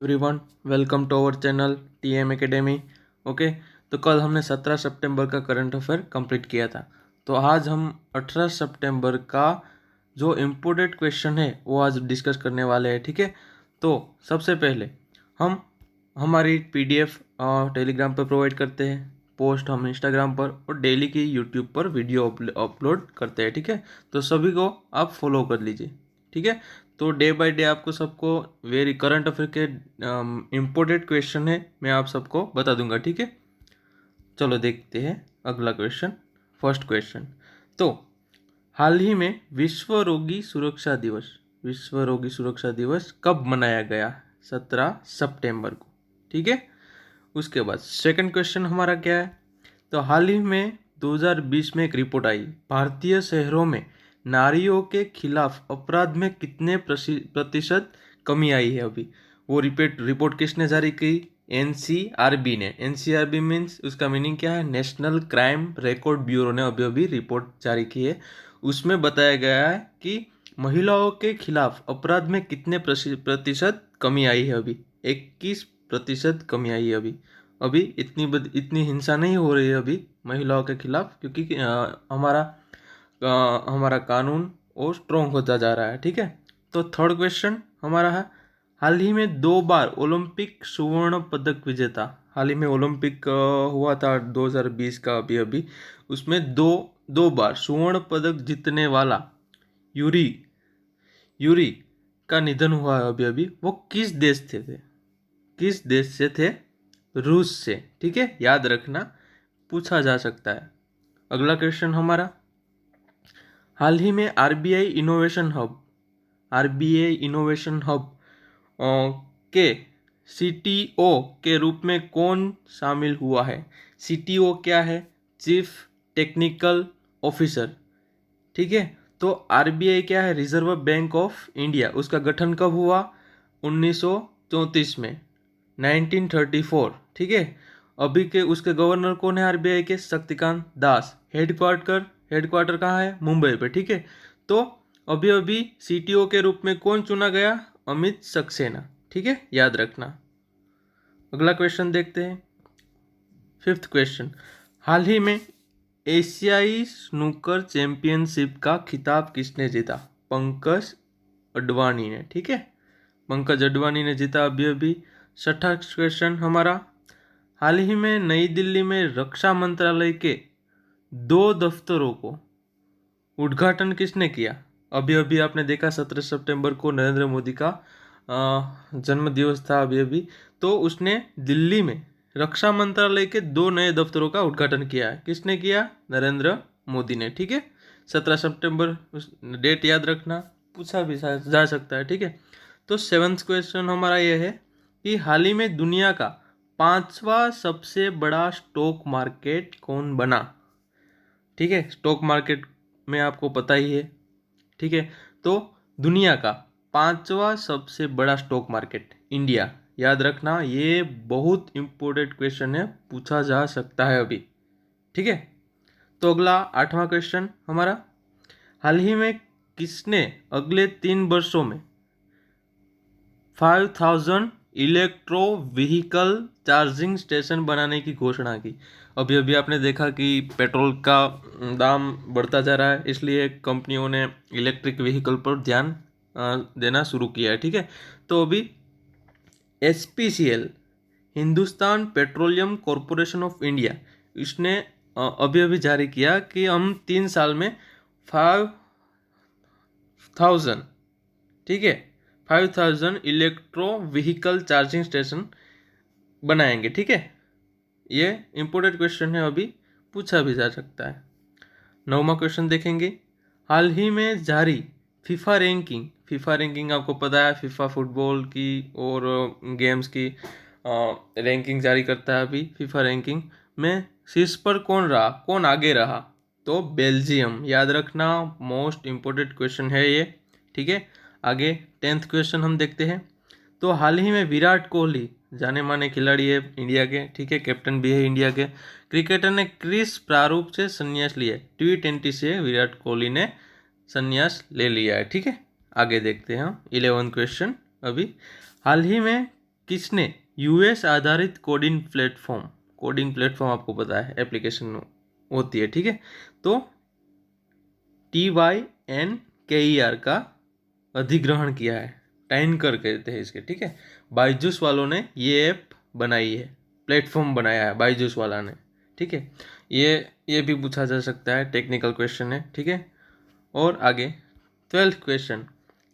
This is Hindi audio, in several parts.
Everyone, welcome to our channel TM academy. Okay, तो कल हमने 17 सितंबर का करंट अफेयर कंप्लीट किया था। तो आज हम 18 सितंबर का जो इम्पोर्टेंट क्वेश्चन है वो आज डिस्कस करने वाले हैं। ठीक है, तो सबसे पहले हम हमारी पीडीएफ टेलीग्राम पर प्रोवाइड करते हैं, पोस्ट हम इंस्टाग्राम पर और डेली की यूट्यूब पर वीडियो अपलोड करते हैं। ठीक है, तो सभी को आप फॉलो कर लीजिए। ठीक है, तो डे बाय डे आपको सबको वेरी करंट अफेयर के इम्पोर्टेंट क्वेश्चन है मैं आप सबको बता दूंगा। ठीक है, चलो देखते हैं अगला क्वेश्चन। फर्स्ट क्वेश्चन, तो हाल ही में विश्व रोगी सुरक्षा दिवस कब मनाया गया? 17 सितंबर को। ठीक है, उसके बाद सेकंड क्वेश्चन हमारा क्या है? तो हाल ही में 2020 में एक रिपोर्ट आई, भारतीय शहरों में नारियों के खिलाफ अपराध में कितने प्रतिशत कमी आई है अभी? वो रिपोर्ट किसने जारी की? एनसीआरबी ने। एनसीआरबी मीन्स उसका मीनिंग क्या है? नेशनल क्राइम रिकॉर्ड ब्यूरो ने अभी अभी रिपोर्ट जारी की है। उसमें बताया गया है कि महिलाओं के खिलाफ अपराध में कितने प्रतिशत कमी आई है अभी? 21% कमी आई है अभी। अभी इतनी हिंसा नहीं हो रही है अभी महिलाओं के खिलाफ, क्योंकि हमारा कानून और स्ट्रॉन्ग होता जा रहा है। ठीक है, तो थर्ड क्वेश्चन हमारा है, हाल ही में 2 बार ओलंपिक स्वर्ण पदक विजेता, हाल ही में ओलंपिक हुआ था 2020 का अभी अभी, उसमें दो दो बार स्वर्ण पदक जीतने वाला यूरी यूरी का निधन हुआ है अभी अभी। वो किस देश थे? किस देश से थे? रूस से। ठीक है, याद रखना, पूछा जा सकता है। अगला क्वेश्चन हमारा, हाल ही में आरबीआई इनोवेशन हब के सीटीओ के रूप में कौन शामिल हुआ है? सीटीओ क्या है? Chief technical officer. ठीक है, तो आरबीआई क्या है? Reserve bank of India. उसका गठन कब हुआ? 1934 में, 1934। ठीक है, अभी के उसके गवर्नर कौन है आरबीआई के? शक्तिकांत दास। हेडक्वार्टर कहाँ है? मुंबई पे। ठीक है, तो अभी अभी सीटीओ के रूप में कौन चुना गया? अमित सक्सेना। ठीक है, याद रखना। अगला क्वेश्चन देखते हैं, फिफ्थ क्वेश्चन, हाल ही में एशियाई स्नूकर चैंपियनशिप का खिताब किसने जीता? पंकज अडवाणी ने। ठीक है, पंकज अडवाणी ने जीता अभी अभी। छठा क्वेश्चन हमारा, हाल ही में नई दिल्ली में रक्षा मंत्रालय के 2 दफ्तरों को उद्घाटन किसने किया? अभी अभी आपने देखा 17 सितंबर को नरेंद्र मोदी का जन्म दिवस था अभी अभी, तो उसने दिल्ली में रक्षा मंत्रालय के 2 नए दफ्तरों का उद्घाटन किया है। किसने किया? नरेंद्र मोदी ने। ठीक है, 17 सितंबर डेट याद रखना, पूछा भी जा सकता है। ठीक है, तो सेवन्थ क्वेश्चन हमारा यह है कि हाल ही में दुनिया का 5वां सबसे बड़ा स्टॉक मार्केट कौन बना? ठीक है, स्टॉक मार्केट में आपको पता ही है। ठीक है, तो दुनिया का 5वां सबसे बड़ा स्टॉक मार्केट इंडिया। याद रखना, ये बहुत इंपॉर्टेंट क्वेश्चन है, पूछा जा सकता है अभी। ठीक है, तो अगला 8वां क्वेश्चन हमारा, हाल ही में किसने अगले 3 वर्षों में 5000 इलेक्ट्रो व्हीकल चार्जिंग स्टेशन बनाने की घोषणा की? अभी अभी आपने देखा कि पेट्रोल का दाम बढ़ता जा रहा है, इसलिए कंपनियों ने इलेक्ट्रिक व्हीकल पर ध्यान देना शुरू किया है। ठीक है, तो अभी SPCL, Hindustan petroleum corporation of India, इसने अभी अभी जारी किया कि हम 3 साल में 5000, ठीक है, 5000 इलेक्ट्रो व्हीकल चार्जिंग स्टेशन बनाएंगे। ठीक है, ये इंपॉर्टेंट क्वेश्चन है, अभी पूछा भी जा सकता है। 9वां क्वेश्चन देखेंगे, हाल ही में जारी फीफा रैंकिंग आपको पता है, फीफा फुटबॉल की और गेम्स की रैंकिंग जारी करता है अभी। फीफा रैंकिंग में शीर्ष पर कौन रहा, कौन आगे रहा? तो बेल्जियम। याद रखना, मोस्ट इंपॉर्टेंट क्वेश्चन है ये। ठीक है, आगे 10th क्वेश्चन हम देखते हैं, तो हाल ही में विराट कोहली, जाने माने खिलाड़ी है इंडिया के, ठीक है, कैप्टन भी है इंडिया के, क्रिकेटर ने किस प्रारूप से संन्यास लिया? T20 से विराट कोहली ने संन्यास ले लिया है। ठीक है, आगे देखते हैं हम 11th क्वेश्चन अभी, हाल ही में किसने यूएस आधारित कोडिंग प्लेटफॉर्म आपको पता है एप्लीकेशन होती है, ठीक है, तो TYNKER का अधिग्रहण किया है, टाइनकर कहते हैं इसके, ठीक है। बायजूस वालों ने ये ऐप बनाई है, प्लेटफॉर्म बनाया है बायजूस वाला ने, ठीक है। ये भी पूछा जा सकता है, टेक्निकल क्वेश्चन है, ठीक है। और आगे 12th क्वेश्चन,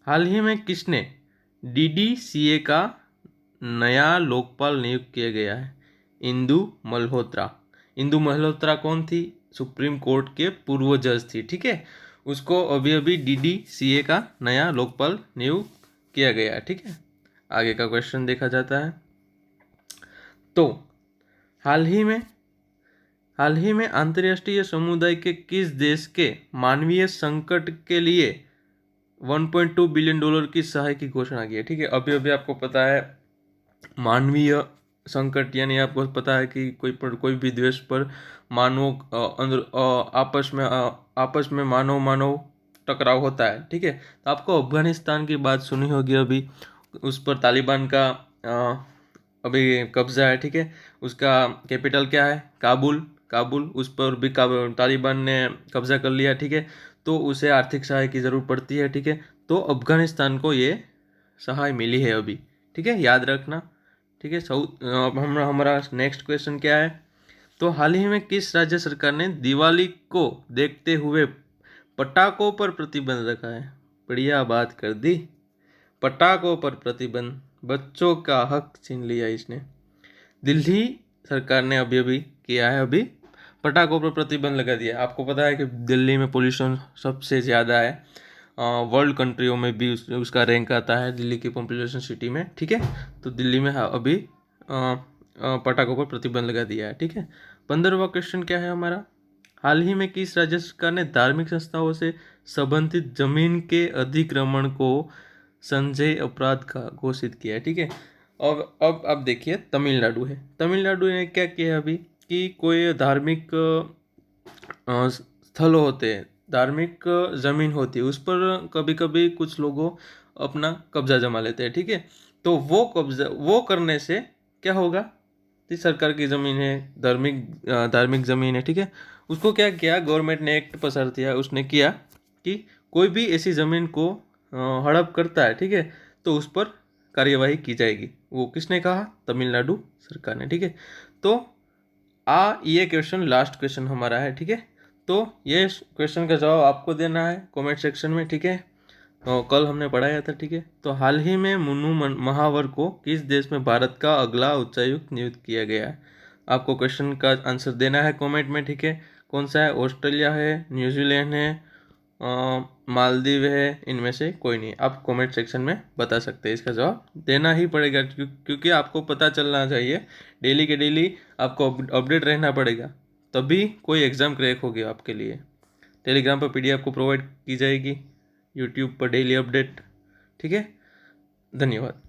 हाल ही में किसने DDCA का नया लोकपाल नियुक्त किया गया है? इंदु मल्होत्रा। इंदु मल्होत्रा कौन थी? सुप्रीम कोर्ट के पूर्व जज थी, ठीक है। उसको अभी अभी DDCA का नया लोकपाल नियुक्त किया गया है, ठीक है। आगे का क्वेश्चन देखा जाता है, तो हाल ही में अंतर्राष्ट्रीय समुदाय के किस देश के मानवीय संकट के लिए $1.2 बिलियन की सहायता की घोषणा की है, ठीक है। अभी अभी आपको पता है मानवीय संकट यानी आपको पता है कि कोई भी देश पर आपस में मानव टकराव होता है, ठीक है। तो आपको अफगानिस्तान की बात सुनी होगी, अभी उस पर तालिबान का अभी कब्जा है, ठीक है। उसका कैपिटल क्या है? काबुल। उस पर भी तालिबान ने कब्जा कर लिया, ठीक है। तो उसे आर्थिक सहायता की ज़रूरत पड़ती है, ठीक है। तो अफगानिस्तान को ये सहायता मिली है अभी, ठीक है, याद रखना, ठीक है। अब हमारा नेक्स्ट क्वेश्चन क्या है, तो हाल ही में किस राज्य सरकार ने दिवाली को देखते हुए पटाखों पर प्रतिबंध रखा है? बढ़िया बात कर दी, पटाखों पर प्रतिबंध, बच्चों का हक छीन लिया इसने। दिल्ली सरकार ने अभी किया है, अभी पटाखों पर प्रतिबंध लगा दिया। आपको पता है कि दिल्ली में पोल्यूशन सबसे ज़्यादा है, वर्ल्ड कंट्रियों में भी उसका रैंक आता है दिल्ली की पॉपुलेशन सिटी में, ठीक है। तो दिल्ली में अभी पटाखों पर प्रतिबंध लगा दिया है, ठीक है। 15वां क्वेश्चन क्या है हमारा, हाल ही में किस राज्य सरकार ने धार्मिक संस्थाओं से संबंधित जमीन के अतिक्रमण को संज्ञेय अपराध का घोषित किया है, ठीक है। अब आप देखिए, तमिलनाडु ने क्या किया अभी कि कोई धार्मिक स्थल होते हैं, धार्मिक जमीन होती है, उस पर कभी कभी कुछ लोगों अपना कब्जा जमा लेते हैं, ठीक है। तो वो करने से क्या होगा, सरकार की ज़मीन है, धार्मिक ज़मीन है, ठीक है। उसको क्या किया, गवर्नमेंट ने एक्ट पास किया, उसने किया कि कोई भी ऐसी ज़मीन को हड़प करता है, ठीक है, तो उस पर कार्यवाही की जाएगी। वो किसने कहा? तमिलनाडु सरकार ने, ठीक है। तो ये क्वेश्चन लास्ट क्वेश्चन हमारा है, ठीक है। तो ये क्वेश्चन का जवाब आपको देना है कमेंट सेक्शन में, ठीक है। कल हमने पढ़ाया था, ठीक है। तो हाल ही में मुन्नू महावर को किस देश में भारत का अगला उच्चायुक्त नियुक्त किया गया है? आपको क्वेश्चन का आंसर देना है कमेंट में, ठीक है। कौन सा है? ऑस्ट्रेलिया है, न्यूजीलैंड है, मालदीव है, इनमें से कोई नहीं। आप कमेंट सेक्शन में बता सकते हैं, इसका जवाब देना ही पड़ेगा क्योंकि आपको पता चलना चाहिए, डेली के डेली आपको अपडेट रहना पड़ेगा, तभी कोई एग्ज़ाम क्रैक होगी आपके लिए। टेलीग्राम पर PDF को प्रोवाइड की जाएगी, यूट्यूब पर डेली अपडेट, ठीक है। धन्यवाद।